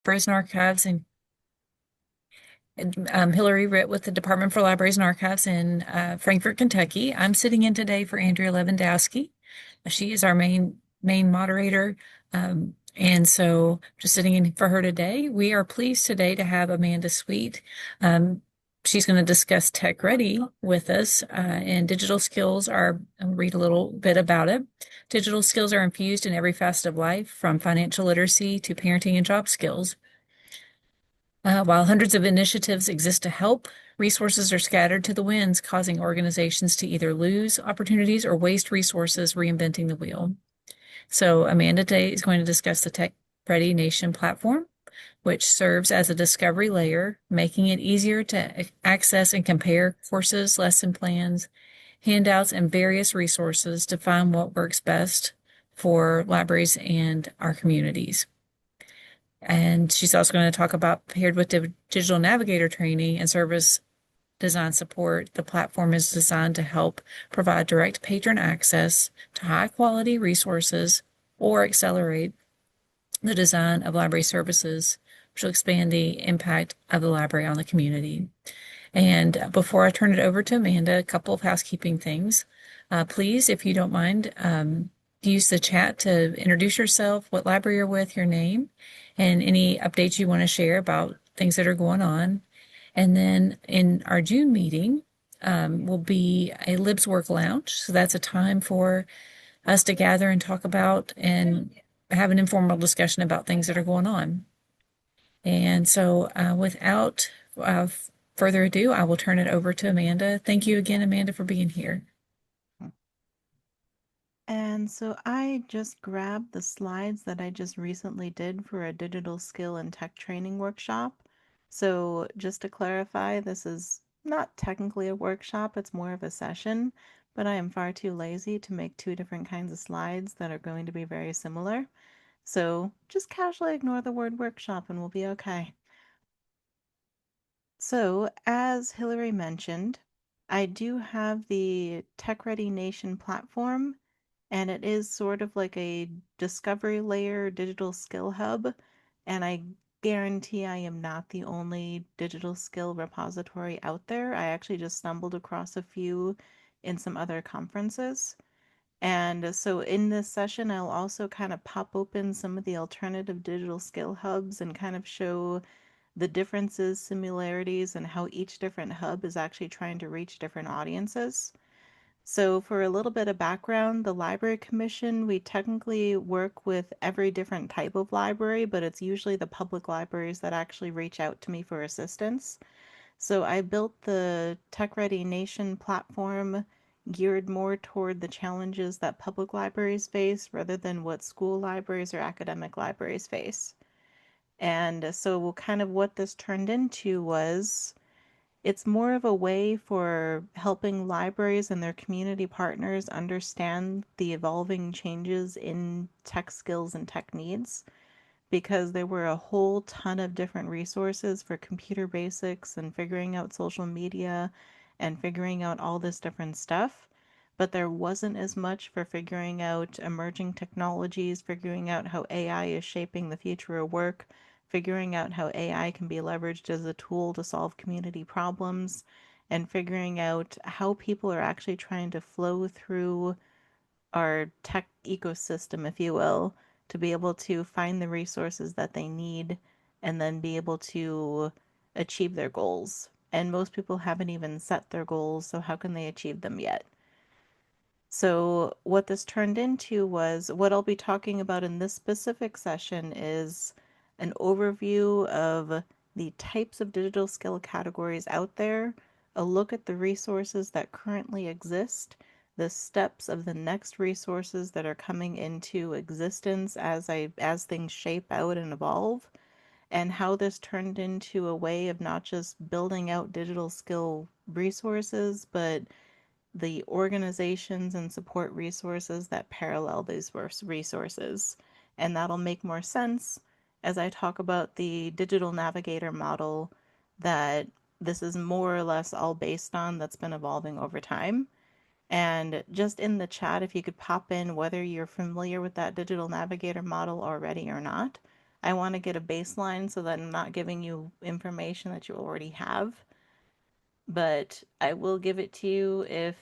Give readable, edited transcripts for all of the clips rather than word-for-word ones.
Libraries and Archives, and Hillary Ritt with the Department for Libraries and Archives in Frankfort, Kentucky. I'm sitting in today for Andrea Lewandowski. She is our main moderator. And so just sitting in for her today. We are pleased today to have Amanda Sweet. She's going to discuss Tech Ready with us, and digital skills are, I'll read a little bit about it. Digital skills are infused in every facet of life, from financial literacy to parenting and job skills. While hundreds of initiatives exist to help, resources are scattered to the winds, causing organizations to either lose opportunities or waste resources reinventing the wheel. So Amanda today is going to discuss the Tech Ready Nation platform, which serves as a discovery layer, making it easier to access and compare courses, lesson plans, handouts, and various resources to find what works best for libraries and our communities. And she's also going to talk about, paired with the Digital Navigator training and service design support, the platform is designed to help provide direct patron access to high quality resources or accelerate the design of library services, which will expand the impact of the library on the community. And before I turn it over to Amanda, a couple of housekeeping things. Please, if you don't mind, use the chat to introduce yourself, what library you're with, your name, and any updates you want to share about things that are going on. And then in our June meeting will be a LibsWork lounge. So that's a time for us to gather and talk about and have an informal discussion about things that are going on. And so without further ado, I will turn it over to Amanda. Thank you again, Amanda, for being here. And so I just grabbed the slides that I just recently did for a digital skill and tech training workshop. So just to clarify, this is not technically a workshop, it's more of a session, but I am far too lazy to make two different kinds of slides that are going to be very similar. So just casually ignore the word workshop and we'll be okay. So, as Hillary mentioned, I do have the Tech Ready Nation platform, and it is sort of like a discovery layer digital skill hub. And I guarantee I am not the only digital skill repository out there. I actually just stumbled across a few in some other conferences. And so in this session, I'll also kind of pop open some of the alternative digital skill hubs and kind of show the differences, similarities, and how each different hub is actually trying to reach different audiences. So, for a little bit of background, the Library Commission, we technically work with every different type of library, but it's usually the public libraries that actually reach out to me for assistance. So, I built the Tech Ready Nation platform geared more toward the challenges that public libraries face rather than what school libraries or academic libraries face. And so, kind of what this turned into was it's more of a way for helping libraries and their community partners understand the evolving changes in tech skills and tech needs because there were a whole ton of different resources for computer basics and figuring out social media and figuring out all this different stuff. But there wasn't as much for figuring out emerging technologies, figuring out how AI is shaping the future of work, figuring out how AI can be leveraged as a tool to solve community problems, and figuring out how people are actually trying to flow through our tech ecosystem, if you will, to be able to find the resources that they need and then be able to achieve their goals. And most people haven't even set their goals, so how can they achieve them yet? So, what this turned into was what I'll be talking about in this specific session is an overview of the types of digital skill categories out there, a look at the resources that currently exist, the steps of the next resources that are coming into existence as things shape out and evolve, and how this turned into a way of not just building out digital skill resources, but the organizations and support resources that parallel these resources. And that'll make more sense as I talk about the Digital Navigator model that this is more or less all based on that's been evolving over time. And just in the chat, if you could pop in whether you're familiar with that Digital Navigator model already or not, I want to get a baseline so that I'm not giving you information that you already have, but I will give it to you if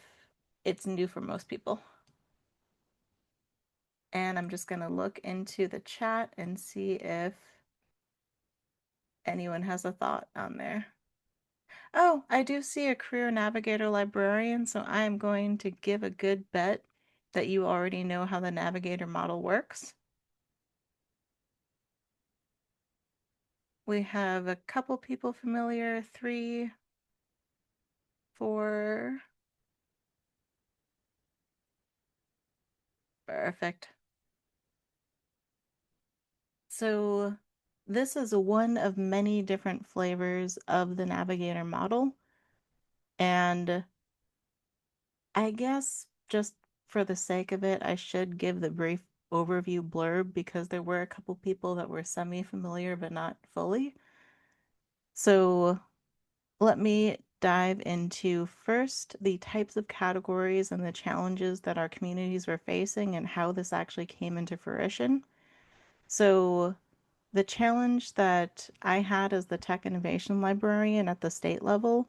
it's new for most people. And I'm just going to look into the chat and see if anyone has a thought on there. Oh, I do see a career navigator librarian, so I am going to give a good bet that you already know how the navigator model works. We have a couple people familiar, 3, 4. Perfect. So this is one of many different flavors of the navigator model. And I guess just for the sake of it, I should give the brief overview blurb because there were a couple people that were semi-familiar but not fully. So let me dive into first the types of categories and the challenges that our communities were facing and how this actually came into fruition. So the challenge that I had as the tech innovation librarian at the state level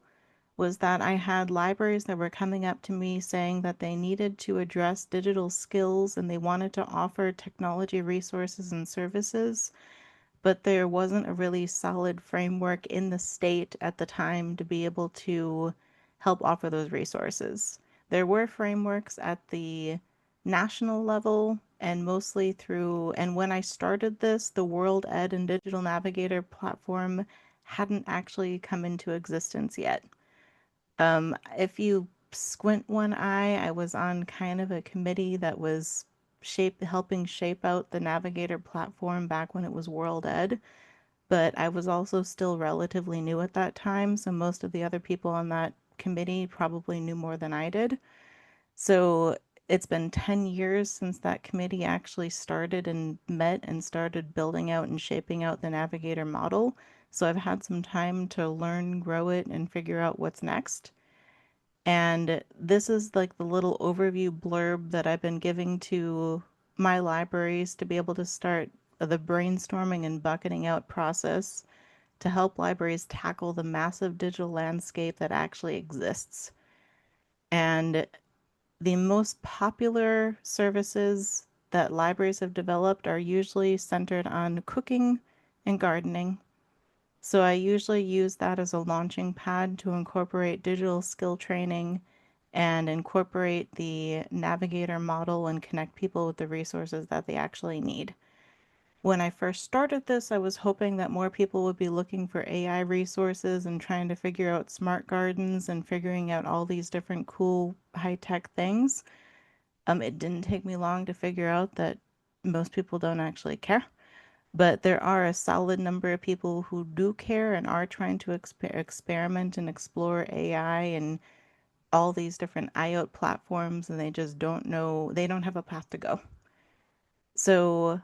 was that I had libraries that were coming up to me saying that they needed to address digital skills and they wanted to offer technology resources and services, but there wasn't a really solid framework in the state at the time to be able to help offer those resources. There were frameworks at the national level and mostly through, and when I started this, the World Ed and Digital Navigator platform hadn't actually come into existence yet. If you squint one eye, I was on kind of a committee that was helping shape out the Navigator platform back when it was World Ed, but I was also still relatively new at that time, so most of the other people on that committee probably knew more than I did. So it's been 10 years since that committee actually started and met and started building out and shaping out the Navigator model. So I've had some time to learn, grow it, and figure out what's next. And this is like the little overview blurb that I've been giving to my libraries to be able to start the brainstorming and bucketing out process to help libraries tackle the massive digital landscape that actually exists. And the most popular services that libraries have developed are usually centered on cooking and gardening. So I usually use that as a launching pad to incorporate digital skill training and incorporate the navigator model and connect people with the resources that they actually need. When I first started this, I was hoping that more people would be looking for AI resources and trying to figure out smart gardens and figuring out all these different cool high-tech things. It didn't take me long to figure out that most people don't actually care. But there are a solid number of people who do care and are trying to experiment and explore AI and all these different IoT platforms, and they just don't know, they don't have a path to go. So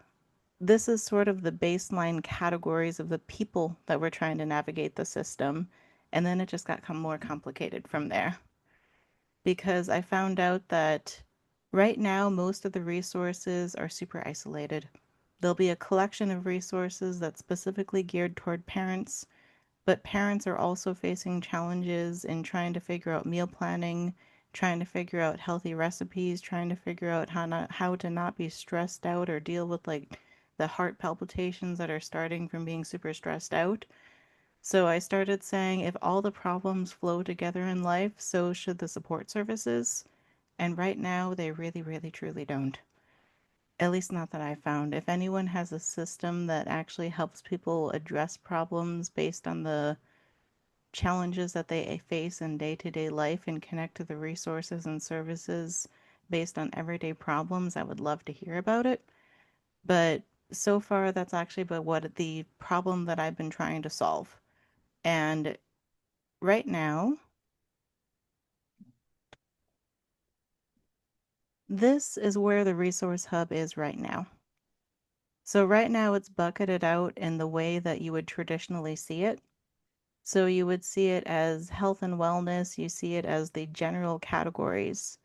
this is sort of the baseline categories of the people that were trying to navigate the system. And then it just got more complicated from there because I found out that right now most of the resources are super isolated. There'll be a collection of resources that's specifically geared toward parents, but parents are also facing challenges in trying to figure out meal planning, trying to figure out healthy recipes, trying to figure out how to not be stressed out or deal with like the heart palpitations that are starting from being super stressed out. So I started saying if all the problems flow together in life, so should the support services. And right now, they really, really, truly don't. At least not that I found. If anyone has a system that actually helps people address problems based on the challenges that they face in day-to-day life and connect to the resources and services based on everyday problems, I would love to hear about it. But so far, that's actually but what the problem that I've been trying to solve. And right now, this is where the resource hub is right now. So right now it's bucketed out in the way that you would traditionally see it. So you would see it as health and wellness, you see it as the general categories.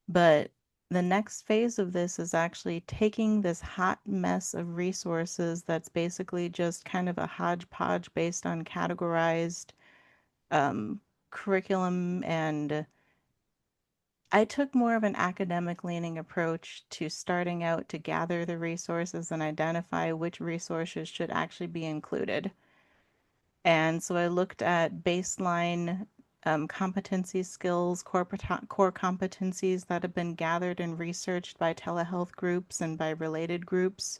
But The next phase of this is actually taking this hot mess of resources that's basically just kind of a hodgepodge based on categorized um, curriculum. And I took more of an academic leaning approach to starting out to gather the resources and identify which resources should actually be included. And so I looked at baseline competency skills, core competencies that have been gathered and researched by telehealth groups and by related groups.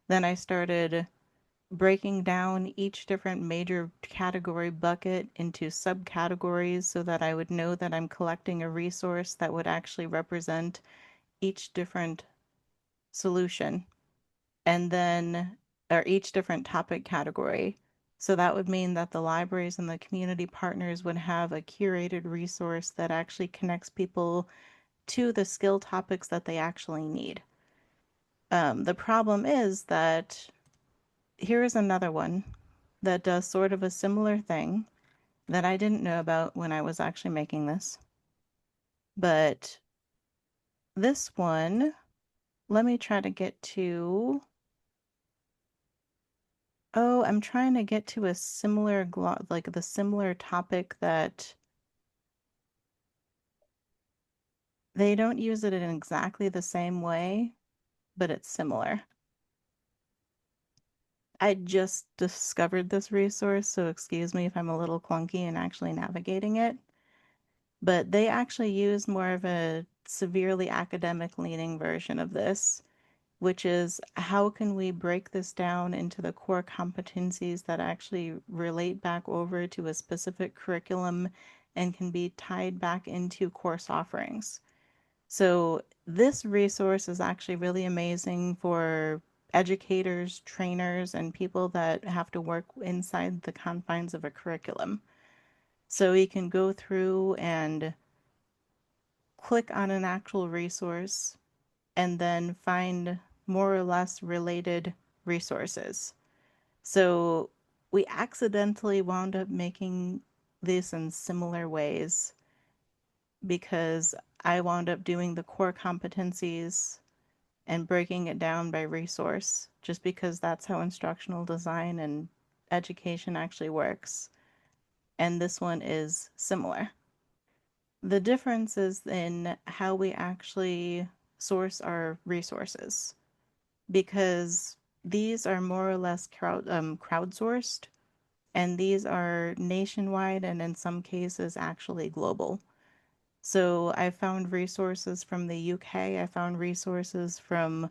Then I started breaking down each different major category bucket into subcategories so that I would know that I'm collecting a resource that would actually represent each different solution and then, or each different topic category. So that would mean that the libraries and the community partners would have a curated resource that actually connects people to the skill topics that they actually need. The problem is that here is another one that does sort of a similar thing that I didn't know about when I was actually making this. But this one, let me try to get to. Oh, I'm trying to get to a similar, like the similar topic that they don't use it in exactly the same way, but it's similar. I just discovered this resource, so excuse me if I'm a little clunky in actually navigating it. But they actually use more of a severely academic leaning version of this, which is how can we break this down into the core competencies that actually relate back over to a specific curriculum and can be tied back into course offerings. So this resource is actually really amazing for educators, trainers, and people that have to work inside the confines of a curriculum. So you can go through and click on an actual resource and then find more or less related resources. So we accidentally wound up making this in similar ways because I wound up doing the core competencies and breaking it down by resource just because that's how instructional design and education actually works. And this one is similar. The difference is in how we actually source our resources because these are more or less crowdsourced and these are nationwide and in some cases actually global. So I found resources from the UK, I found resources from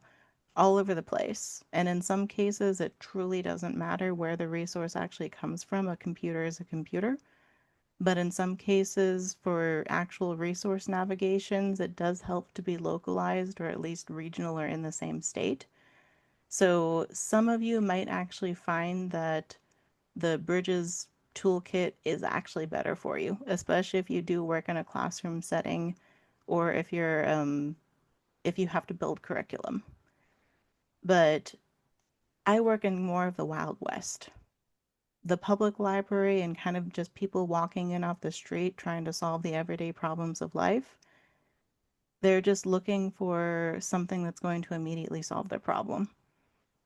all over the place. And in some cases, it truly doesn't matter where the resource actually comes from. A computer is a computer. But in some cases, for actual resource navigations, it does help to be localized or at least regional or in the same state. So some of you might actually find that the Bridges toolkit is actually better for you, especially if you do work in a classroom setting or if you have to build curriculum. But I work in more of the Wild West. The public library and kind of just people walking in off the street trying to solve the everyday problems of life. They're just looking for something that's going to immediately solve their problem.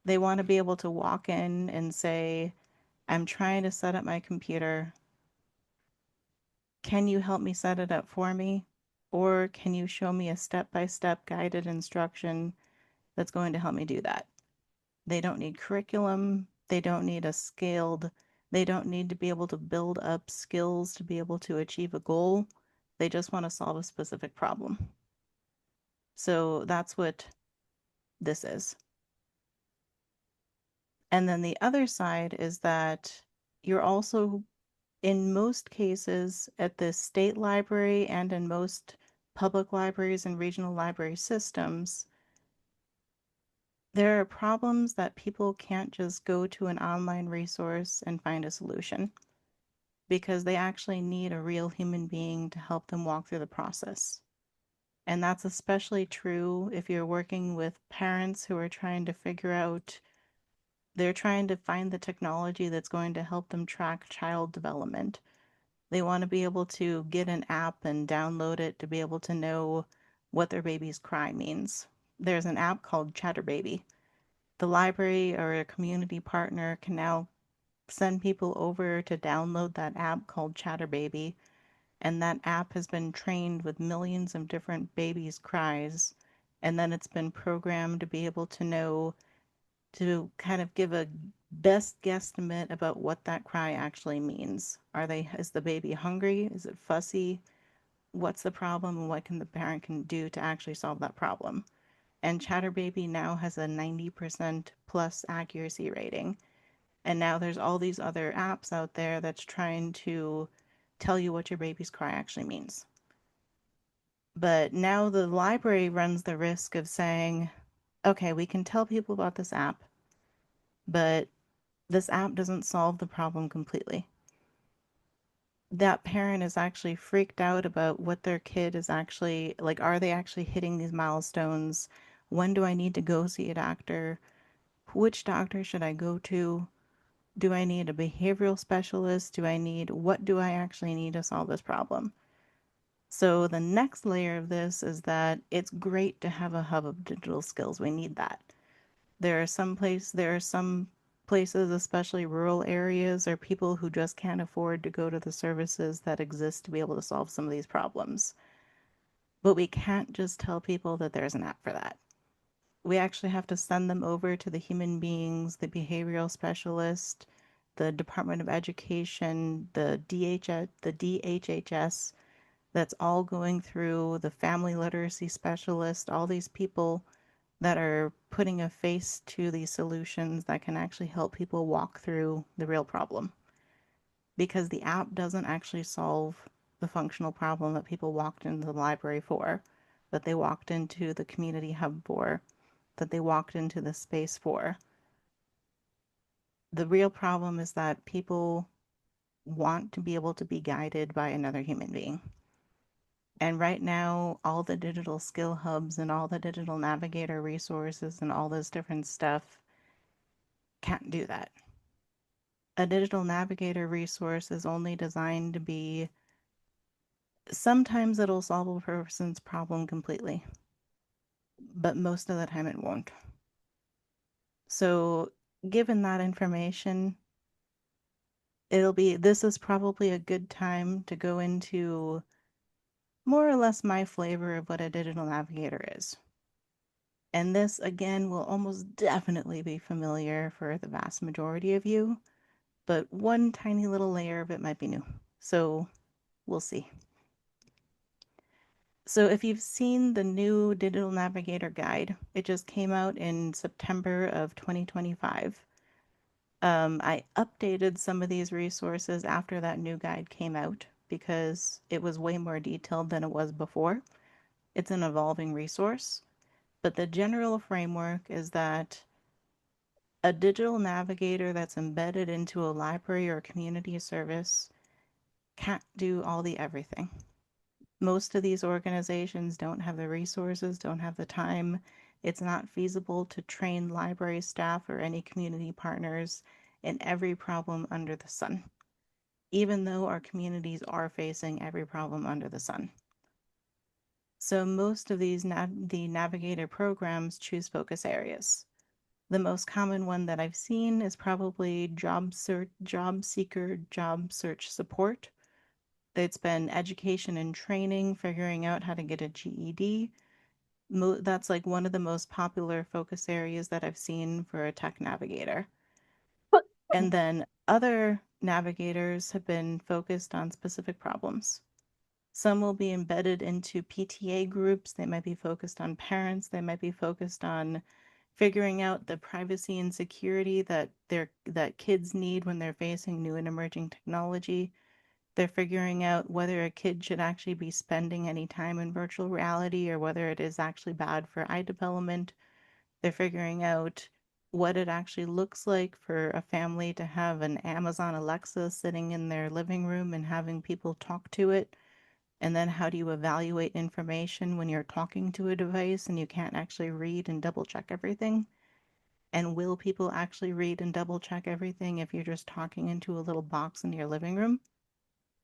They want to be able to walk in and say, I'm trying to set up my computer. Can you help me set it up for me? Or can you show me a step-by-step guided instruction that's going to help me do that? They don't need curriculum. They don't need they don't need to be able to build up skills to be able to achieve a goal. They just want to solve a specific problem. So that's what this is. And then the other side is that you're also, in most cases, at the state library and in most public libraries and regional library systems, there are problems that people can't just go to an online resource and find a solution because they actually need a real human being to help them walk through the process. And that's especially true if you're working with parents who are trying to figure out, they're trying to find the technology that's going to help them track child development. They want to be able to get an app and download it to be able to know what their baby's cry means. There's an app called Chatterbaby. The library or a community partner can now send people over to download that app called Chatterbaby, and that app has been trained with millions of different babies' cries, and then it's been programmed to be able to know, to kind of give a best guesstimate about what that cry actually means. Is the baby hungry? Is it fussy? What's the problem and what can the parent can do to actually solve that problem? And Chatterbaby now has a 90% plus accuracy rating. And now there's all these other apps out there that's trying to tell you what your baby's cry actually means. But now the library runs the risk of saying, okay, we can tell people about this app, but this app doesn't solve the problem completely. That parent is actually freaked out about what their kid is actually like. Are they actually hitting these milestones? When do I need to go see a doctor? Which doctor should I go to? Do I need a behavioral specialist? What do I actually need to solve this problem? So the next layer of this is that it's great to have a hub of digital skills. We need that. There are some places, especially rural areas, or people who just can't afford to go to the services that exist to be able to solve some of these problems. But we can't just tell people that there's an app for that. We actually have to send them over to the human beings, the behavioral specialist, the Department of Education, the DHHS, that's all going through the family literacy specialist, all these people that are putting a face to these solutions that can actually help people walk through the real problem. Because the app doesn't actually solve the functional problem that people walked into the library for, that they walked into the community hub for, that they walked into the space for. The real problem is that people want to be able to be guided by another human being. And right now, all the digital skill hubs and all the digital navigator resources and all this different stuff can't do that. A digital navigator resource is only designed to be, sometimes it'll solve a person's problem completely, but most of the time it won't. So, given that information, this is probably a good time to go into more or less my flavor of what a digital navigator is. And this, again, will almost definitely be familiar for the vast majority of you, but one tiny little layer of it might be new. So we'll see. So if you've seen the new Digital Navigator guide, it just came out in September of 2025. I updated some of these resources after that new guide came out because it was way more detailed than it was before. It's an evolving resource, but the general framework is that a digital navigator that's embedded into a library or community service can't do all the everything. Most of these organizations don't have the resources, don't have the time. It's not feasible to train library staff or any community partners in every problem under the sun, even though our communities are facing every problem under the sun. So most of the Navigator programs choose focus areas. The most common one that I've seen is probably job seeker, job search support. It's been education and training, figuring out how to get a GED. That's like one of the most popular focus areas that I've seen for a tech navigator. And then other navigators have been focused on specific problems. Some will be embedded into PTA groups. They might be focused on parents. They might be focused on figuring out the privacy and security that kids need when they're facing new and emerging technology. They're figuring out whether a kid should actually be spending any time in virtual reality or whether it is actually bad for eye development. They're figuring out what it actually looks like for a family to have an Amazon Alexa sitting in their living room and having people talk to it. And then how do you evaluate information when you're talking to a device and you can't actually read and double check everything? And will people actually read and double check everything if you're just talking into a little box in your living room?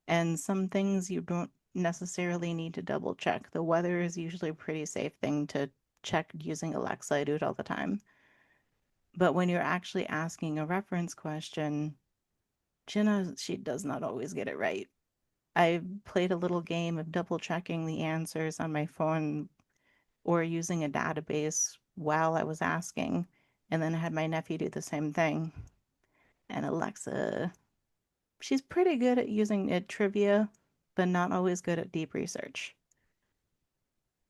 And some things you don't necessarily need to double check. The weather is usually a pretty safe thing to check using Alexa. I do it all the time. But when you're actually asking a reference question, Jenna, she does not always get it right. I played a little game of double checking the answers on my phone or using a database while I was asking, and then I had my nephew do the same thing. And Alexa, she's pretty good at using it trivia, but not always good at deep research.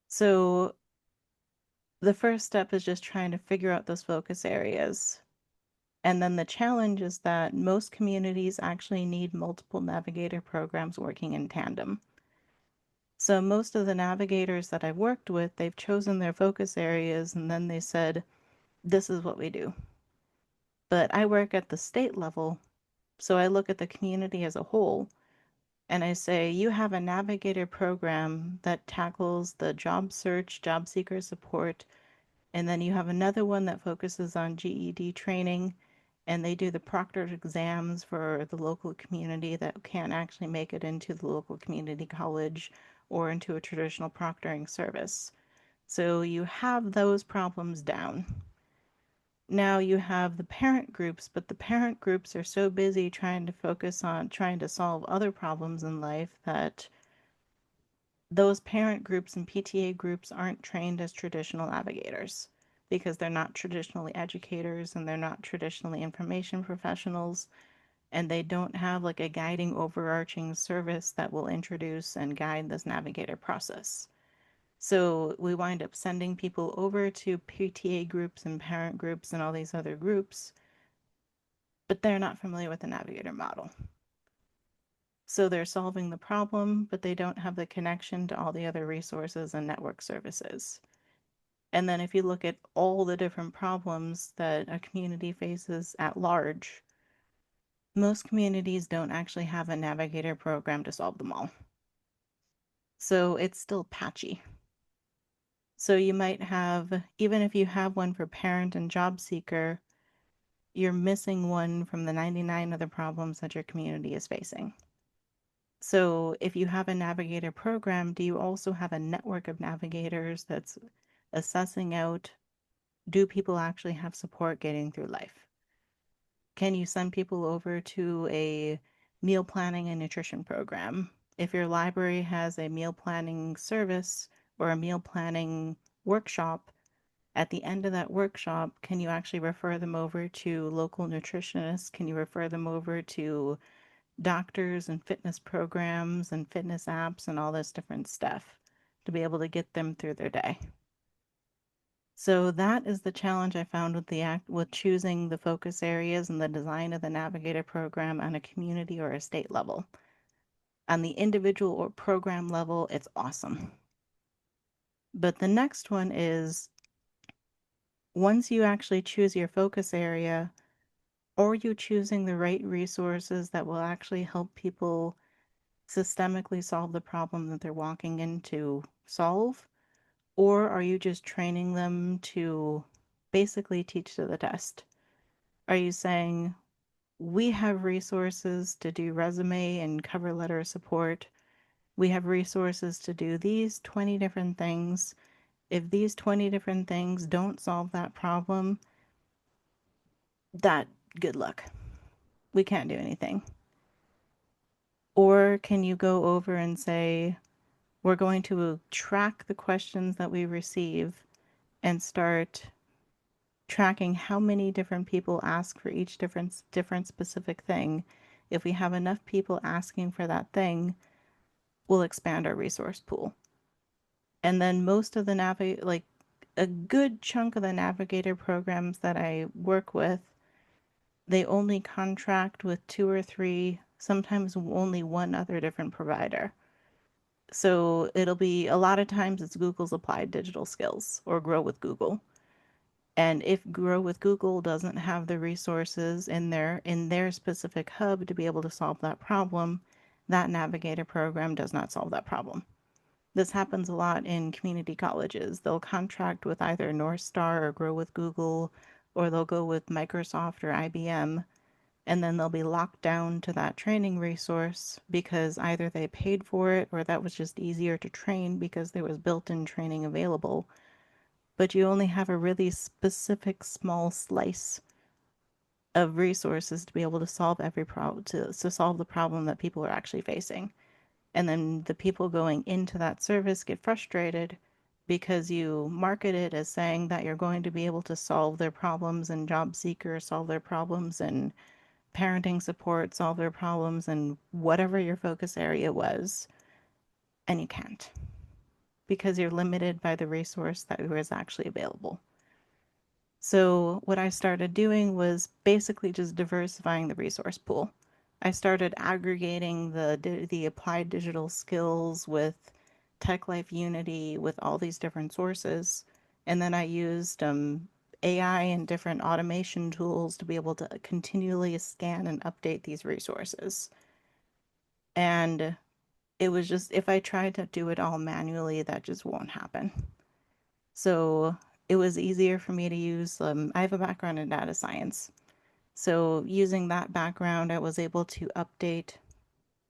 So the first step is just trying to figure out those focus areas. And then the challenge is that most communities actually need multiple navigator programs working in tandem. So most of the navigators that I've worked with, they've chosen their focus areas and then they said, this is what we do. But I work at the state level, so I look at the community as a whole and I say, you have a navigator program that tackles the job search, job seeker support, and then you have another one that focuses on GED training, and they do the proctored exams for the local community that can't actually make it into the local community college or into a traditional proctoring service. So you have those problems down. Now you have the parent groups, but the parent groups are so busy trying to focus on trying to solve other problems in life that those parent groups and PTA groups aren't trained as traditional navigators because they're not traditionally educators and they're not traditionally information professionals, and they don't have like a guiding overarching service that will introduce and guide this navigator process. So we wind up sending people over to PTA groups and parent groups and all these other groups, but they're not familiar with the navigator model. So they're solving the problem, but they don't have the connection to all the other resources and network services. And then if you look at all the different problems that a community faces at large, most communities don't actually have a navigator program to solve them all. So it's still patchy. So you might have, even if you have one for parent and job seeker, you're missing one from the 99 other problems that your community is facing. So if you have a navigator program, do you also have a network of navigators that's assessing out, do people actually have support getting through life? Can you send people over to a meal planning and nutrition program? If your library has a meal planning service or a meal planning workshop, at the end of that workshop, can you actually refer them over to local nutritionists? Can you refer them over to doctors and fitness programs and fitness apps and all this different stuff to be able to get them through their day? So that is the challenge I found with with choosing the focus areas and the design of the Navigator program on a community or a state level. On the individual or program level, it's awesome. But the next one is once you actually choose your focus area, are you choosing the right resources that will actually help people systemically solve the problem that they're walking in to solve? Or are you just training them to basically teach to the test? Are you saying, we have resources to do resume and cover letter support? We have resources to do these 20 different things. If these 20 different things don't solve that problem, that good luck. We can't do anything. Or can you go over and say, we're going to track the questions that we receive and start tracking how many different people ask for each different specific thing. If we have enough people asking for that thing, we'll expand our resource pool. And then most of the like a good chunk of the navigator programs that I work with, they only contract with two or three, sometimes only one other different provider. So it'll be a lot of times it's Google's applied digital skills or Grow with Google. And if Grow with Google doesn't have the resources in their specific hub to be able to solve that problem, that navigator program does not solve that problem. This happens a lot in community colleges. They'll contract with either North Star or Grow with Google, or they'll go with Microsoft or IBM, and then they'll be locked down to that training resource because either they paid for it or that was just easier to train because there was built-in training available. But you only have a really specific small slice of resources to be able to solve every problem to solve the problem that people are actually facing. And then the people going into that service get frustrated because you market it as saying that you're going to be able to solve their problems, and job seekers solve their problems, and parenting support solve their problems, and whatever your focus area was. And you can't because you're limited by the resource that was actually available. So what I started doing was basically just diversifying the resource pool. I started aggregating the applied digital skills with Tech Life Unity with all these different sources, and then I used AI and different automation tools to be able to continually scan and update these resources. And it was just, if I tried to do it all manually, that just won't happen. So it was easier for me to use, I have a background in data science. So using that background, I was able to update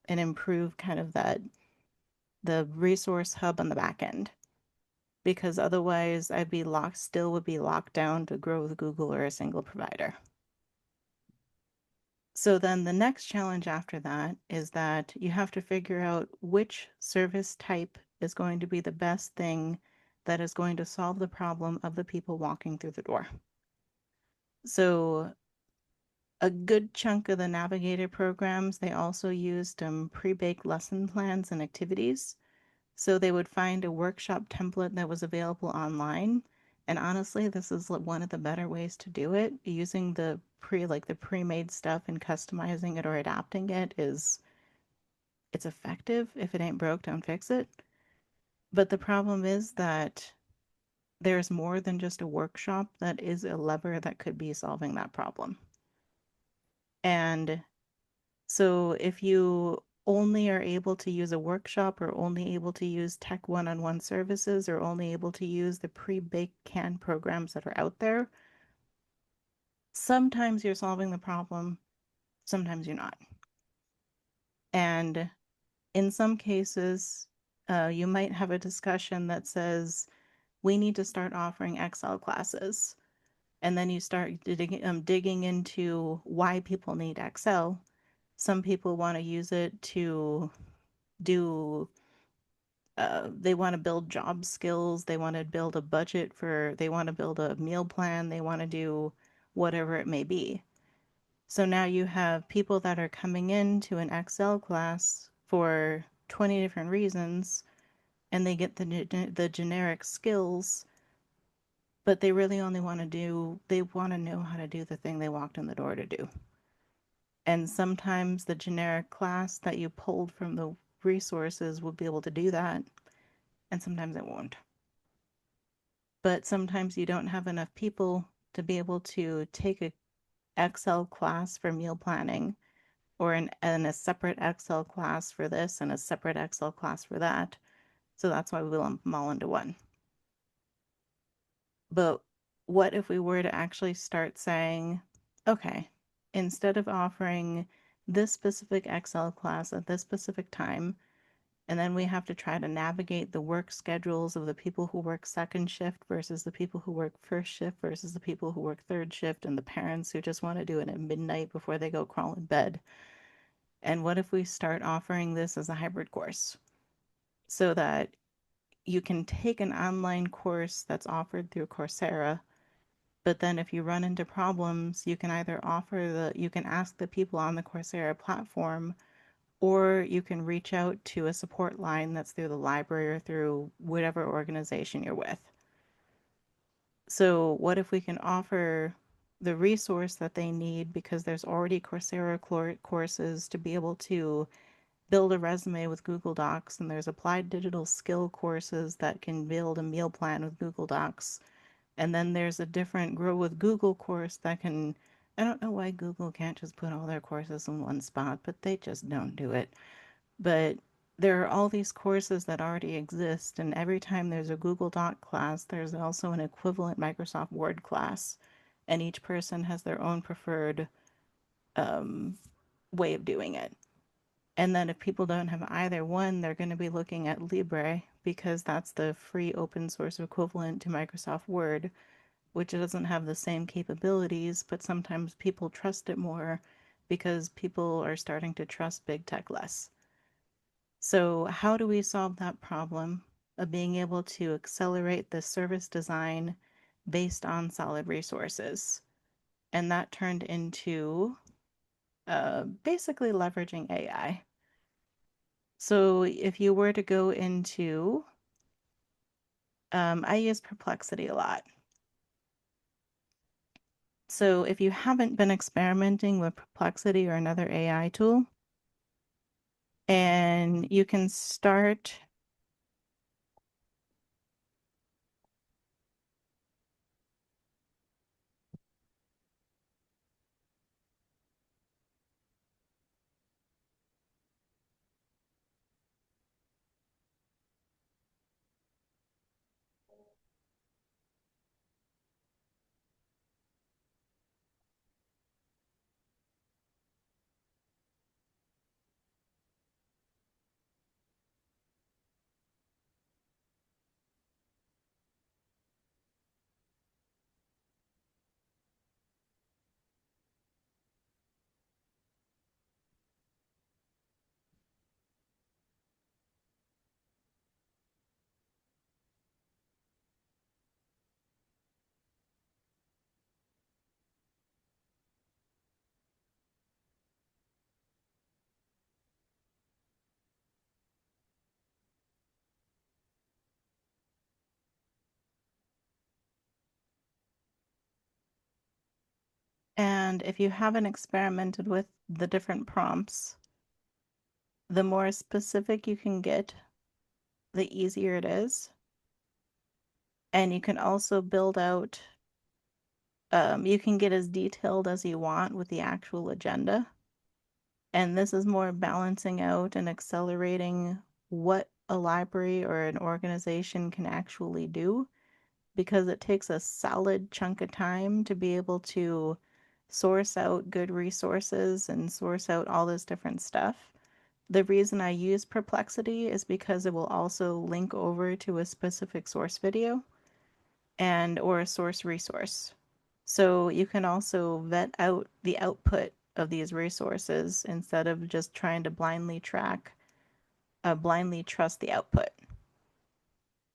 and improve kind of the resource hub on the back end. Because otherwise I'd be still would be locked down to grow with Google or a single provider. So then the next challenge after that is that you have to figure out which service type is going to be the best thing that is going to solve the problem of the people walking through the door. So a good chunk of the Navigator programs, they also used pre-baked lesson plans and activities. So they would find a workshop template that was available online. And honestly, this is one of the better ways to do it. Using the pre-made stuff and customizing it or adapting it it's effective. If it ain't broke, don't fix it. But the problem is that there's more than just a workshop that is a lever that could be solving that problem. And so if you only are able to use a workshop or only able to use tech one-on-one services or only able to use the pre-baked canned programs that are out there, sometimes you're solving the problem, sometimes you're not. And in some cases, you might have a discussion that says, we need to start offering Excel classes. And then you start digging into why people need Excel. Some people want to use it to do they want to build job skills, they want to build a budget they want to build a meal plan, they want to do whatever it may be. So now you have people that are coming into an Excel class for 20 different reasons, and they get the generic skills, but they really only they want to know how to do the thing they walked in the door to do. And sometimes the generic class that you pulled from the resources will be able to do that, and sometimes it won't. But sometimes you don't have enough people to be able to take a Excel class for meal planning or a separate Excel class for this and a separate Excel class for that. So that's why we lump them all into one. But what if we were to actually start saying, okay, instead of offering this specific Excel class at this specific time, and then we have to try to navigate the work schedules of the people who work second shift versus the people who work first shift versus the people who work third shift and the parents who just want to do it at midnight before they go crawl in bed. And what if we start offering this as a hybrid course so that you can take an online course that's offered through Coursera, but then if you run into problems, you can either you can ask the people on the Coursera platform, or you can reach out to a support line that's through the library or through whatever organization you're with. So what if we can offer the resource that they need because there's already Coursera courses to be able to build a resume with Google Docs, and there's applied digital skill courses that can build a meal plan with Google Docs. And then there's a different Grow with Google course that can, I don't know why Google can't just put all their courses in one spot, but they just don't do it. But there are all these courses that already exist, and every time there's a Google Doc class, there's also an equivalent Microsoft Word class, and each person has their own preferred um, way of doing it. And then if people don't have either one, they're going to be looking at Libre because that's the free open source equivalent to Microsoft Word, which doesn't have the same capabilities, but sometimes people trust it more because people are starting to trust big tech less. So, how do we solve that problem of being able to accelerate the service design based on solid resources? And that turned into basically leveraging AI. So, if you were to go into, I use Perplexity a lot. So, if you haven't been experimenting with Perplexity or another AI tool, and you can start. And if you haven't experimented with the different prompts, the more specific you can get, the easier it is. And you can also build out, you can get as detailed as you want with the actual agenda. And this is more balancing out and accelerating what a library or an organization can actually do because it takes a solid chunk of time to be able to source out good resources and source out all this different stuff. The reason I use Perplexity is because it will also link over to a specific source video and or a source resource. So you can also vet out the output of these resources instead of just trying to blindly trust the output.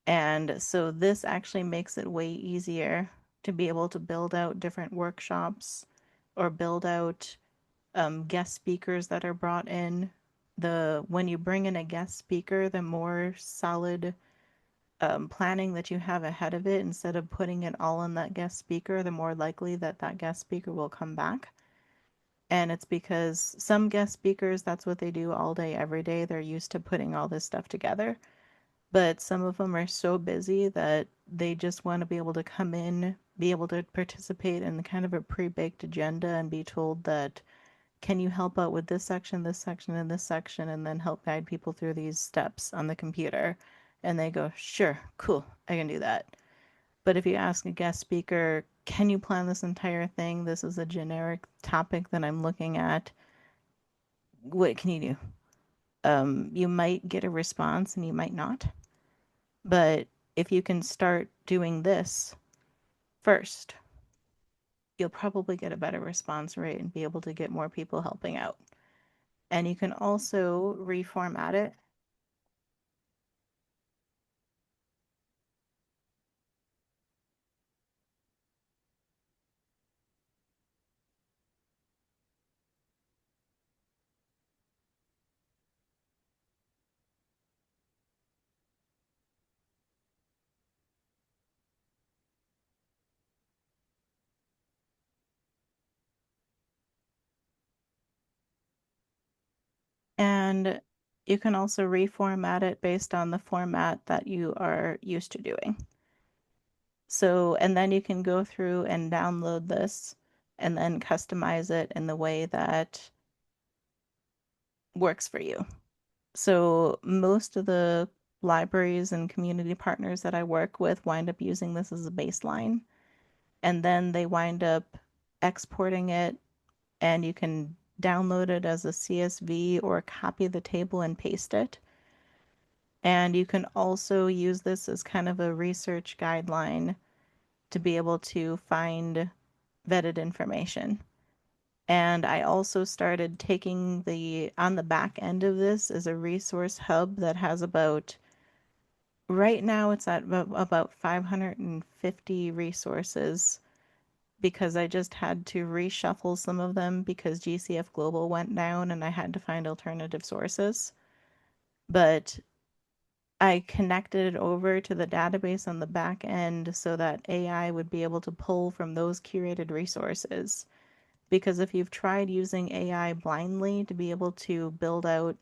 And so this actually makes it way easier to be able to build out different workshops or build out guest speakers that are brought in. When you bring in a guest speaker, the more solid planning that you have ahead of it, instead of putting it all on that guest speaker, the more likely that that guest speaker will come back. And it's because some guest speakers, that's what they do all day, every day. They're used to putting all this stuff together. But some of them are so busy that they just want to be able to come in, be able to participate in kind of a pre-baked agenda and be told that, can you help out with this section, and this section, and then help guide people through these steps on the computer? And they go, sure, cool, I can do that. But if you ask a guest speaker, can you plan this entire thing? This is a generic topic that I'm looking at. What can you do? You might get a response and you might not. But if you can start doing this first, you'll probably get a better response rate and be able to get more people helping out. And you can also reformat it. And you can also reformat it based on the format that you are used to doing. So, and then you can go through and download this and then customize it in the way that works for you. So, most of the libraries and community partners that I work with wind up using this as a baseline, and then they wind up exporting it and you can download it as a CSV or copy the table and paste it. And you can also use this as kind of a research guideline to be able to find vetted information. And I also started taking on the back end of this is a resource hub that has right now it's at about 550 resources because I just had to reshuffle some of them because GCF Global went down and I had to find alternative sources. But I connected it over to the database on the back end so that AI would be able to pull from those curated resources. Because if you've tried using AI blindly to be able to build out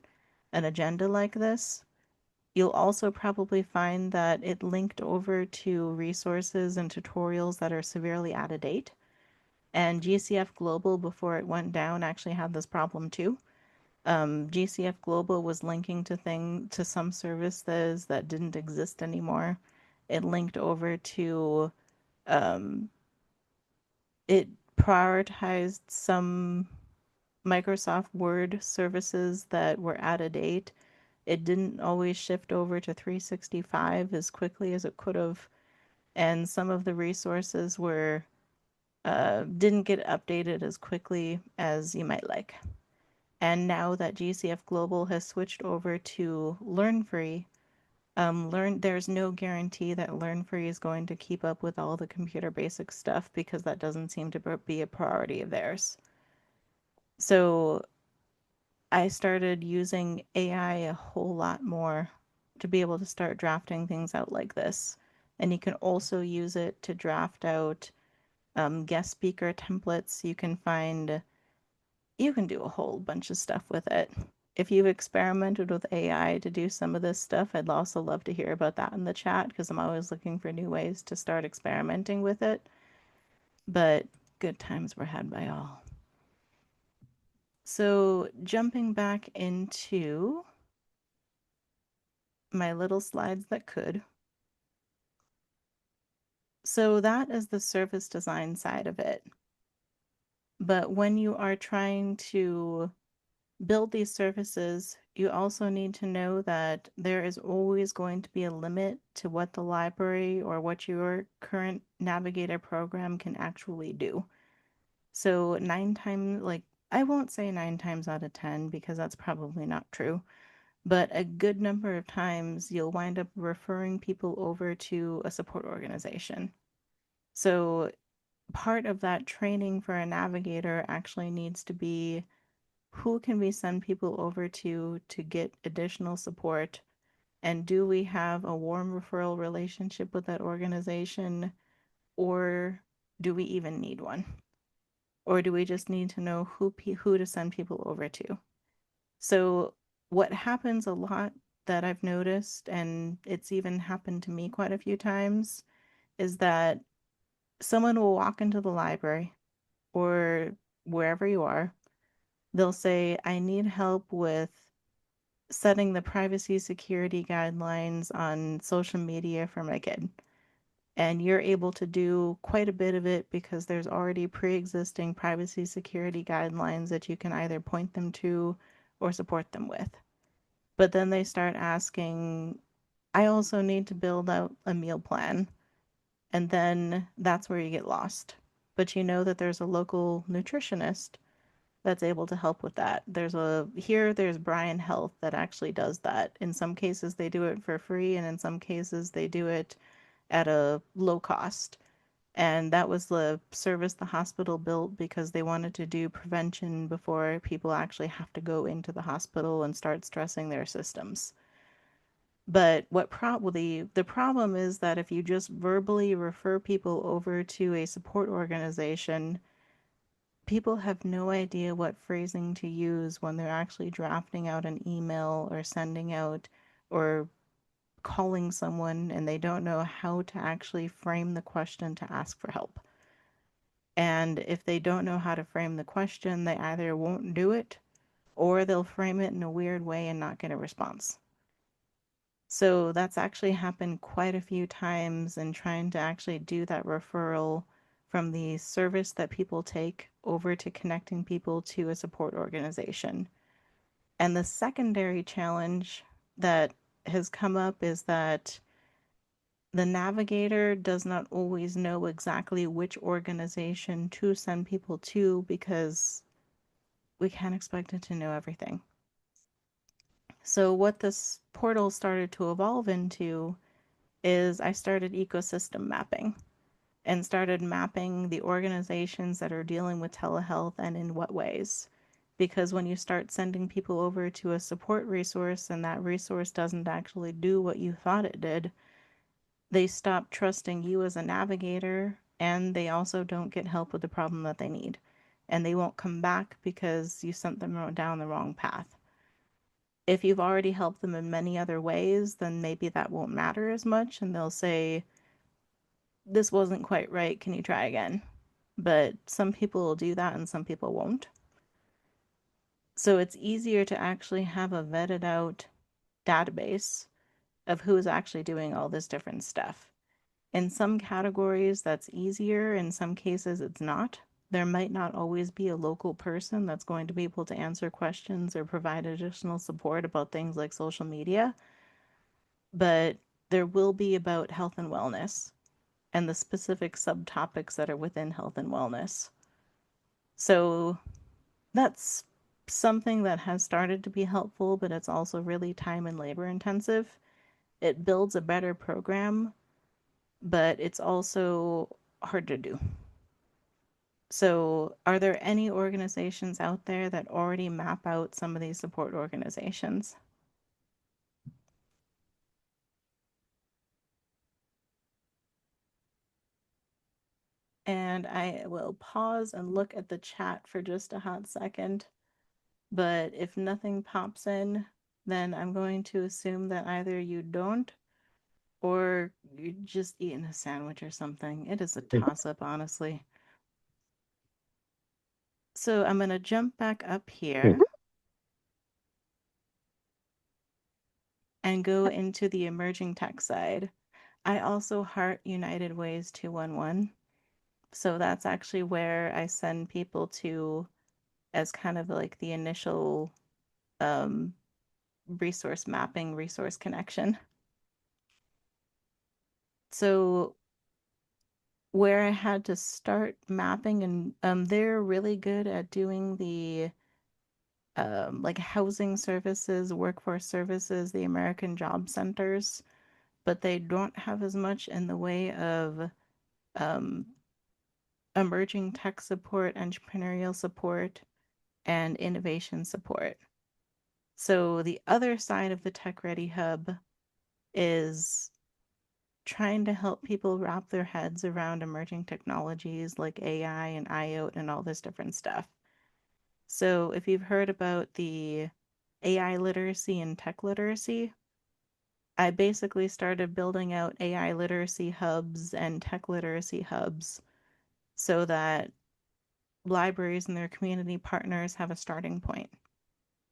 an agenda like this, you'll also probably find that it linked over to resources and tutorials that are severely out of date. And GCF Global, before it went down, actually had this problem too. GCF Global was linking to some services that didn't exist anymore. It linked over to um, it prioritized some Microsoft Word services that were out of date. It didn't always shift over to 365 as quickly as it could have, and some of the resources were didn't get updated as quickly as you might like. And now that GCF Global has switched over to Learn Free, there's no guarantee that Learn Free is going to keep up with all the computer basic stuff because that doesn't seem to be a priority of theirs. So I started using AI a whole lot more to be able to start drafting things out like this. And you can also use it to draft out guest speaker templates. You can do a whole bunch of stuff with it. If you've experimented with AI to do some of this stuff, I'd also love to hear about that in the chat because I'm always looking for new ways to start experimenting with it. But good times were had by all. So, jumping back into my little slides that could. So, that is the service design side of it. But when you are trying to build these services, you also need to know that there is always going to be a limit to what the library or what your current Navigator program can actually do. So, I won't say 9 times out of 10 because that's probably not true, but a good number of times you'll wind up referring people over to a support organization. So, part of that training for a navigator actually needs to be who can we send people over to get additional support? And do we have a warm referral relationship with that organization? Or do we even need one? Or do we just need to know who to send people over to? So, what happens a lot that I've noticed, and it's even happened to me quite a few times, is that someone will walk into the library or wherever you are. They'll say, I need help with setting the privacy security guidelines on social media for my kid. And you're able to do quite a bit of it because there's already pre-existing privacy security guidelines that you can either point them to or support them with. But then they start asking, I also need to build out a meal plan. And then that's where you get lost. But you know that there's a local nutritionist that's able to help with that. There's Brian Health that actually does that. In some cases they do it for free and in some cases they do it at a low cost. And that was the service the hospital built because they wanted to do prevention before people actually have to go into the hospital and start stressing their systems. But the problem is that if you just verbally refer people over to a support organization, people have no idea what phrasing to use when they're actually drafting out an email or sending out or calling someone and they don't know how to actually frame the question to ask for help. And if they don't know how to frame the question, they either won't do it or they'll frame it in a weird way and not get a response. So that's actually happened quite a few times in trying to actually do that referral from the service that people take over to connecting people to a support organization. And the secondary challenge that has come up is that the navigator does not always know exactly which organization to send people to because we can't expect it to know everything. So, what this portal started to evolve into is I started ecosystem mapping and started mapping the organizations that are dealing with telehealth and in what ways. Because when you start sending people over to a support resource and that resource doesn't actually do what you thought it did, they stop trusting you as a navigator and they also don't get help with the problem that they need. And they won't come back because you sent them down the wrong path. If you've already helped them in many other ways, then maybe that won't matter as much and they'll say, this wasn't quite right. Can you try again? But some people will do that and some people won't. So it's easier to actually have a vetted out database of who's actually doing all this different stuff. In some categories, that's easier. In some cases, it's not. There might not always be a local person that's going to be able to answer questions or provide additional support about things like social media, but there will be about health and wellness and the specific subtopics that are within health and wellness. So that's something that has started to be helpful, but it's also really time and labor intensive. It builds a better program, but it's also hard to do. So, are there any organizations out there that already map out some of these support organizations? And I will pause and look at the chat for just a hot second. But if nothing pops in, then I'm going to assume that either you don't or you're just eating a sandwich or something. It is a toss up, honestly. So I'm going to jump back up here and go into the emerging tech side. I also heart United Ways 211. So that's actually where I send people to as kind of like the initial um, resource mapping, resource connection. So where I had to start mapping, and they're really good at doing the like housing services, workforce services, the American Job Centers, but they don't have as much in the way of um, emerging tech support, entrepreneurial support, and innovation support. So the other side of the Tech Ready Hub is trying to help people wrap their heads around emerging technologies like AI and IoT and all this different stuff. So if you've heard about the AI literacy and tech literacy, I basically started building out AI literacy hubs and tech literacy hubs so that libraries and their community partners have a starting point.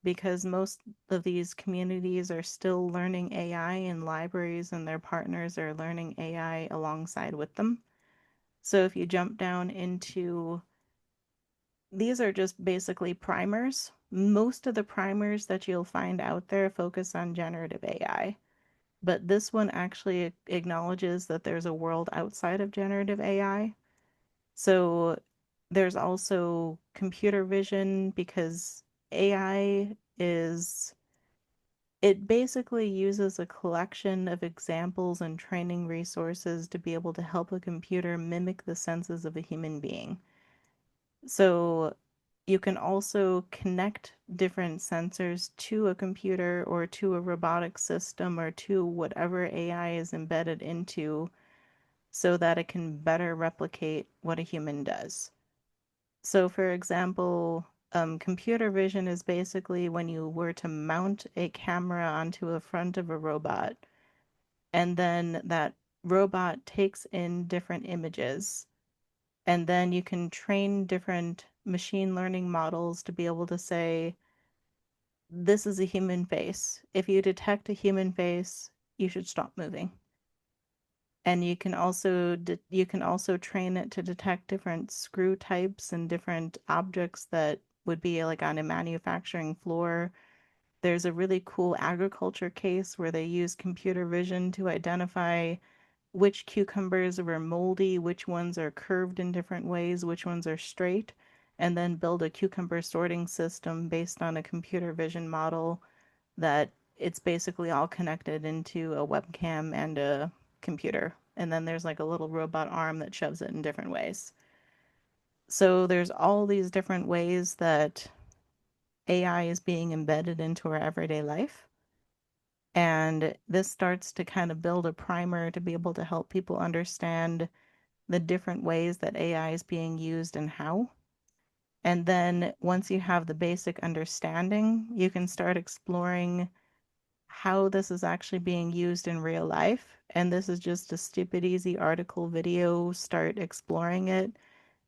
Because most of these communities are still learning AI, and libraries and their partners are learning AI alongside with them. So if you jump down into these are just basically primers. Most of the primers that you'll find out there focus on generative AI, but this one actually acknowledges that there's a world outside of generative AI. So there's also computer vision because AI is it basically uses a collection of examples and training resources to be able to help a computer mimic the senses of a human being. So you can also connect different sensors to a computer or to a robotic system or to whatever AI is embedded into so that it can better replicate what a human does. So, for example, computer vision is basically when you were to mount a camera onto the front of a robot, and then that robot takes in different images, and then you can train different machine learning models to be able to say, this is a human face. If you detect a human face, you should stop moving. And you can also train it to detect different screw types and different objects that would be like on a manufacturing floor. There's a really cool agriculture case where they use computer vision to identify which cucumbers were moldy, which ones are curved in different ways, which ones are straight, and then build a cucumber sorting system based on a computer vision model that it's basically all connected into a webcam and a computer. And then there's like a little robot arm that shoves it in different ways. So there's all these different ways that AI is being embedded into our everyday life. And this starts to kind of build a primer to be able to help people understand the different ways that AI is being used and how. And then once you have the basic understanding, you can start exploring how this is actually being used in real life. And this is just a stupid, easy article video. Start exploring it.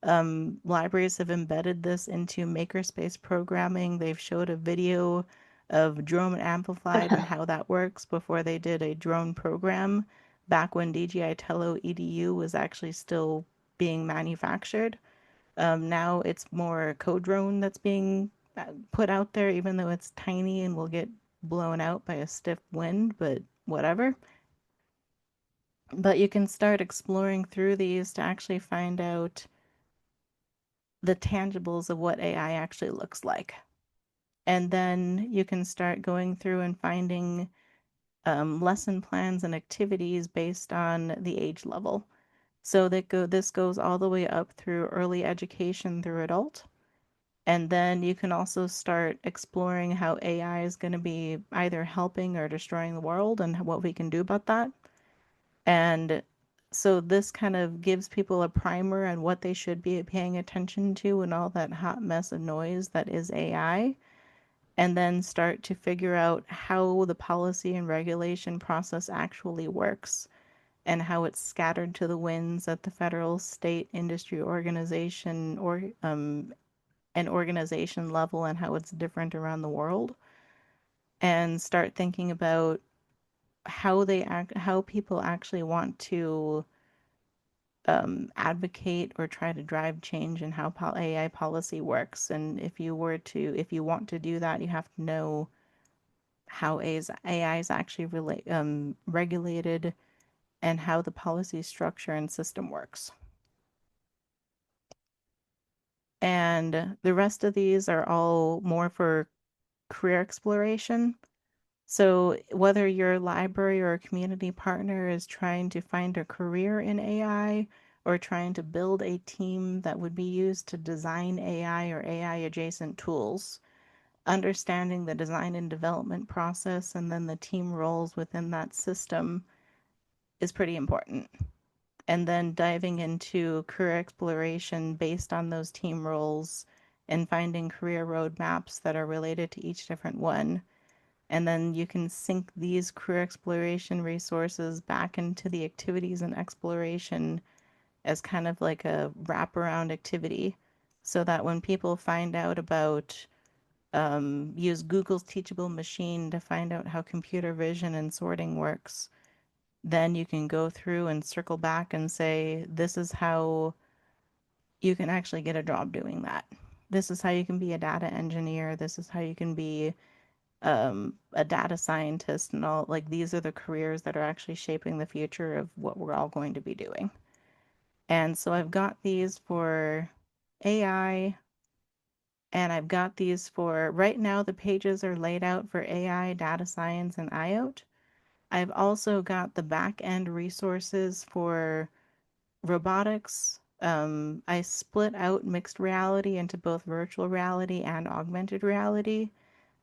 Libraries have embedded this into makerspace programming. They've showed a video of drone amplified and how that works before they did a drone program back when DGI Tello EDU was actually still being manufactured. Now it's more co-drone that's being put out there, even though it's tiny and will get blown out by a stiff wind, but whatever. But you can start exploring through these to actually find out the tangibles of what AI actually looks like. And then you can start going through and finding lesson plans and activities based on the age level. So this goes all the way up through early education through adult. And then you can also start exploring how AI is going to be either helping or destroying the world and what we can do about that. And so this kind of gives people a primer on what they should be paying attention to and all that hot mess of noise that is AI, and then start to figure out how the policy and regulation process actually works and how it's scattered to the winds at the federal, state, industry organization or an organization level and how it's different around the world, and start thinking about how people actually want to advocate or try to drive change in how AI policy works. And if you want to do that, you have to know how AI is actually regulated and how the policy structure and system works. And the rest of these are all more for career exploration. So, whether your library or a community partner is trying to find a career in AI or trying to build a team that would be used to design AI or AI adjacent tools, understanding the design and development process and then the team roles within that system is pretty important. And then diving into career exploration based on those team roles and finding career roadmaps that are related to each different one, and then you can sync these career exploration resources back into the activities and exploration as kind of like a wraparound activity so that when people find out about use Google's teachable machine to find out how computer vision and sorting works, then you can go through and circle back and say, this is how you can actually get a job doing that. This is how you can be a data engineer. This is how you can be a data scientist and all. Like, these are the careers that are actually shaping the future of what we're all going to be doing. And so I've got these for AI, and I've got these for right now, the pages are laid out for AI, data science, and IoT. I've also got the back end resources for robotics. I split out mixed reality into both virtual reality and augmented reality.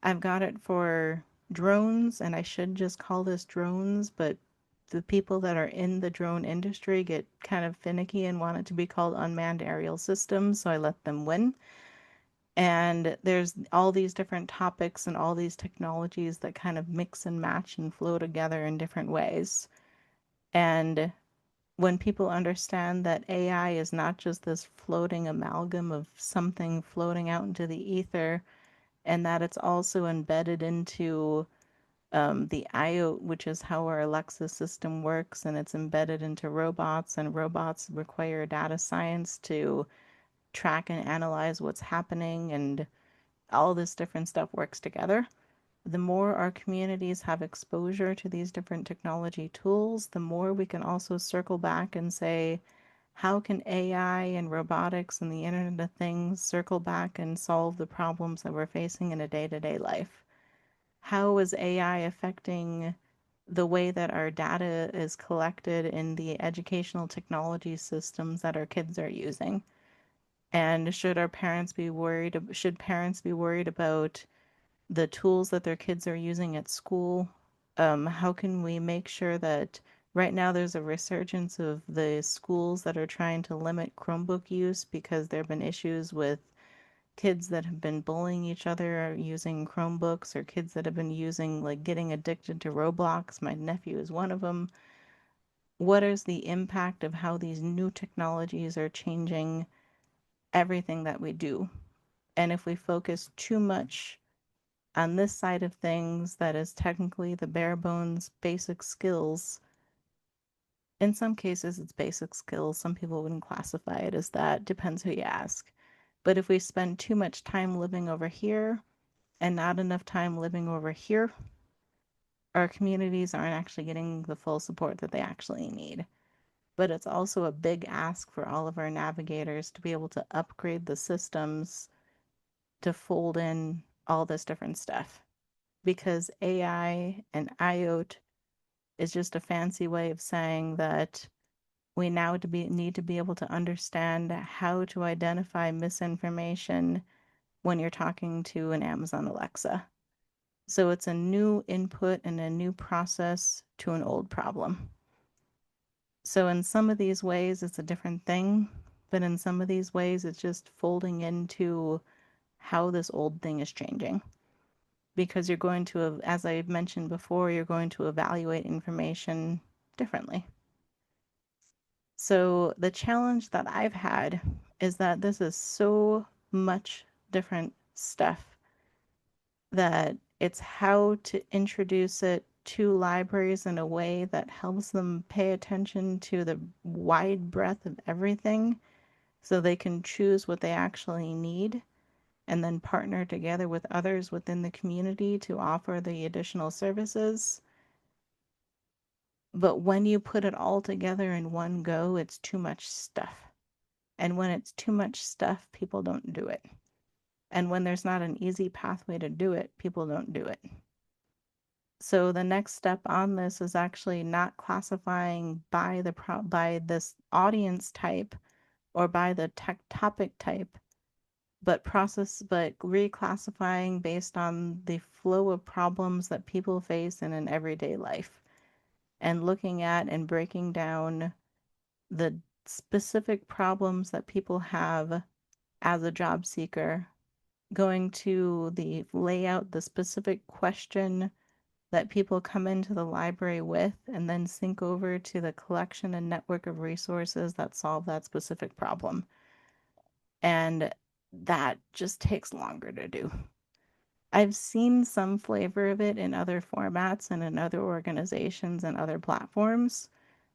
I've got it for drones, and I should just call this drones, but the people that are in the drone industry get kind of finicky and want it to be called unmanned aerial systems, so I let them win. And there's all these different topics and all these technologies that kind of mix and match and flow together in different ways. And when people understand that AI is not just this floating amalgam of something floating out into the ether, and that it's also embedded into The IoT, which is how our Alexa system works, and it's embedded into robots, and robots require data science to track and analyze what's happening, and all this different stuff works together. The more our communities have exposure to these different technology tools, the more we can also circle back and say, how can AI and robotics and the Internet of Things circle back and solve the problems that we're facing in a day-to-day life? How is AI affecting the way that our data is collected in the educational technology systems that our kids are using? And should parents be worried about the tools that their kids are using at school? How can we make sure that right now there's a resurgence of the schools that are trying to limit Chromebook use because there have been issues with kids that have been bullying each other using Chromebooks, or kids that have been using, like, getting addicted to Roblox. My nephew is one of them. What is the impact of how these new technologies are changing everything that we do? And if we focus too much on this side of things, that is technically the bare bones basic skills. In some cases, it's basic skills. Some people wouldn't classify it as that. Depends who you ask. But if we spend too much time living over here and not enough time living over here, our communities aren't actually getting the full support that they actually need. But it's also a big ask for all of our navigators to be able to upgrade the systems to fold in all this different stuff. Because AI and IoT is just a fancy way of saying that we now need to be able to understand how to identify misinformation when you're talking to an Amazon Alexa. So it's a new input and a new process to an old problem. So in some of these ways, it's a different thing, but in some of these ways, it's just folding into how this old thing is changing. Because you're going to, as I mentioned before, you're going to evaluate information differently. So the challenge that I've had is that this is so much different stuff that it's how to introduce it to libraries in a way that helps them pay attention to the wide breadth of everything so they can choose what they actually need and then partner together with others within the community to offer the additional services. But when you put it all together in one go, it's too much stuff. And when it's too much stuff, people don't do it. And when there's not an easy pathway to do it, people don't do it. So the next step on this is actually not classifying by by this audience type or by the tech topic type, but reclassifying based on the flow of problems that people face in an everyday life, and looking at and breaking down the specific problems that people have as a job seeker, going to the layout, the specific question that people come into the library with, and then sync over to the collection and network of resources that solve that specific problem. And that just takes longer to do. I've seen some flavor of it in other formats and in other organizations and other platforms.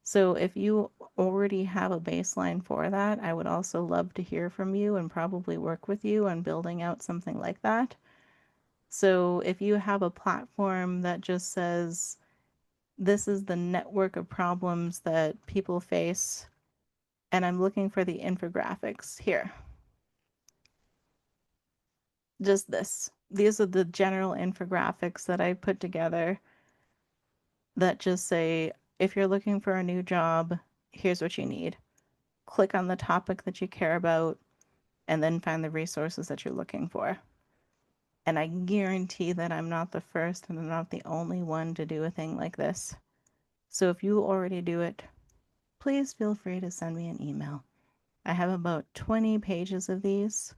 So if you already have a baseline for that, I would also love to hear from you and probably work with you on building out something like that. So if you have a platform that just says, this is the network of problems that people face, and I'm looking for the infographics here. Just this. These are the general infographics that I put together that just say, if you're looking for a new job, here's what you need. Click on the topic that you care about and then find the resources that you're looking for. And I guarantee that I'm not the first and I'm not the only one to do a thing like this. So if you already do it, please feel free to send me an email. I have about 20 pages of these,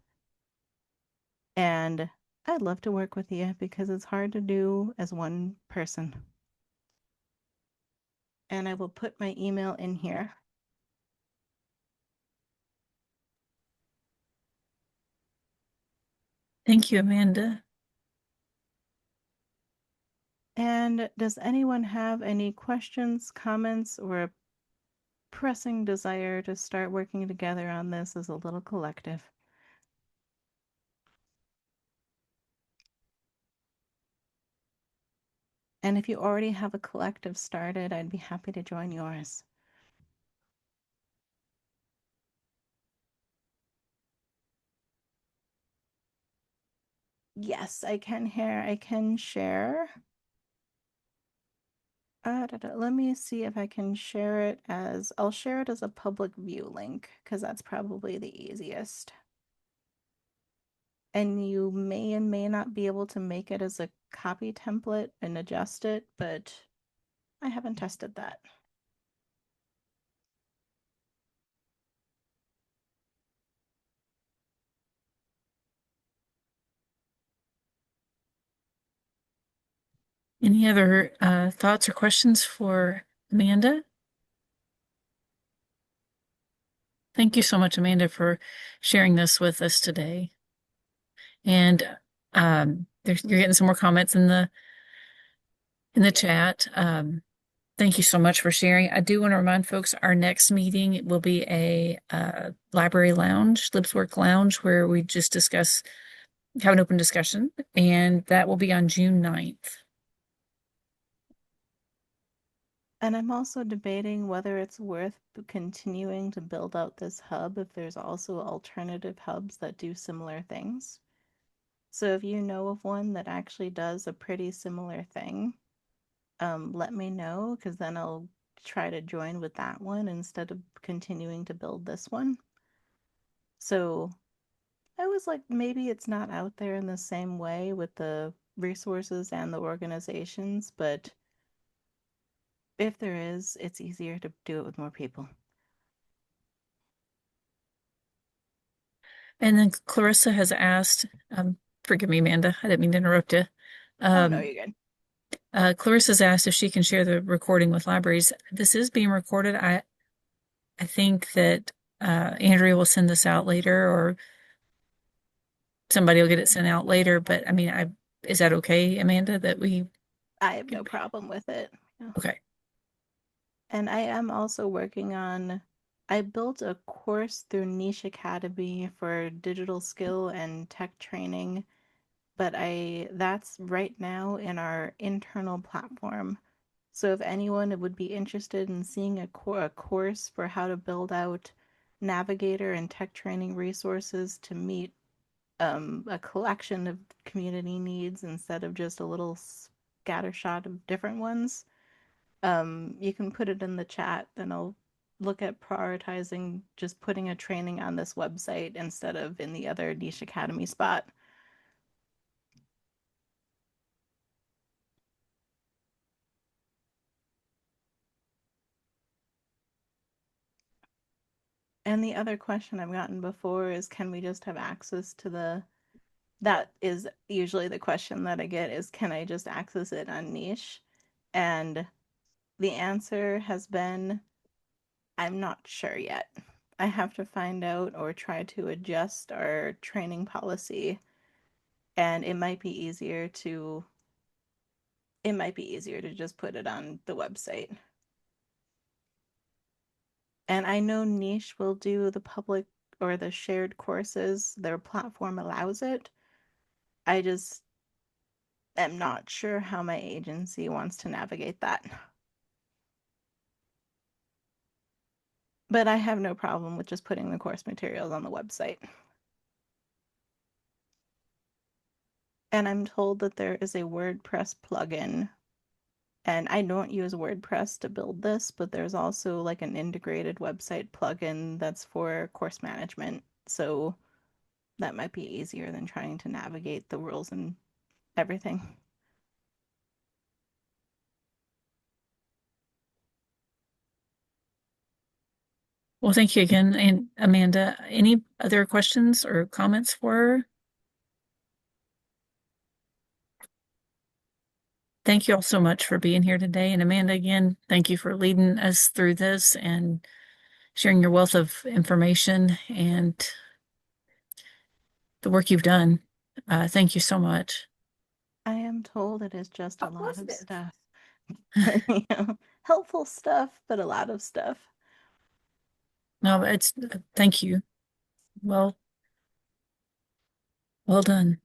and I'd love to work with you because it's hard to do as one person. And I will put my email in here. Thank you, Amanda. And does anyone have any questions, comments, or a pressing desire to start working together on this as a little collective? And if you already have a collective started, I'd be happy to join yours. Yes, I can hear, I can share. Let me see if I can share it as, I'll share it as a public view link because that's probably the easiest. And you may and may not be able to make it as a copy template and adjust it, but I haven't tested that. Any other thoughts or questions for Amanda? Thank you so much, Amanda, for sharing this with us today. And you're getting some more comments in the chat. Thank you so much for sharing. I do want to remind folks our next meeting will be a library lounge, LibsWork lounge, where we just have an open discussion, and that will be on June 9th. And I'm also debating whether it's worth continuing to build out this hub if there's also alternative hubs that do similar things. So if you know of one that actually does a pretty similar thing, let me know because then I'll try to join with that one instead of continuing to build this one. So I was like, maybe it's not out there in the same way with the resources and the organizations, but if there is, it's easier to do it with more people. And then Clarissa has asked, forgive me, Amanda, I didn't mean to interrupt you. Oh, no, you're good. Clarissa's asked if she can share the recording with libraries. This is being recorded. I think that Andrea will send this out later, or somebody will get it sent out later. But I mean, is that okay, Amanda, that we I have no can? problem with it. Yeah. Okay. And I am also working on, I built a course through Niche Academy for digital skill and tech training, but that's right now in our internal platform. So if anyone would be interested in seeing a course for how to build out Navigator and tech training resources to meet a collection of community needs instead of just a little scattershot of different ones, you can put it in the chat and I'll look at prioritizing just putting a training on this website instead of in the other Niche Academy spot. And the other question I've gotten before is can we just have access to that is usually the question that I get is can I just access it on Niche? And the answer has been I'm not sure yet. I have to find out or try to adjust our training policy, and it might be easier to just put it on the website. And I know Niche will do the public or the shared courses. Their platform allows it. I just am not sure how my agency wants to navigate that. But I have no problem with just putting the course materials on the website. And I'm told that there is a WordPress plugin. And I don't use WordPress to build this, but there's also like an integrated website plugin that's for course management. So that might be easier than trying to navigate the rules and everything. Well, thank you again. And Amanda, any other questions or comments for her? Thank you all so much for being here today. And Amanda, again, thank you for leading us through this and sharing your wealth of information and the work you've done. Thank you so much. I am told it is just a Of lot course of it is. stuff. But, helpful stuff, but a lot of stuff. No, thank you. Well, well done.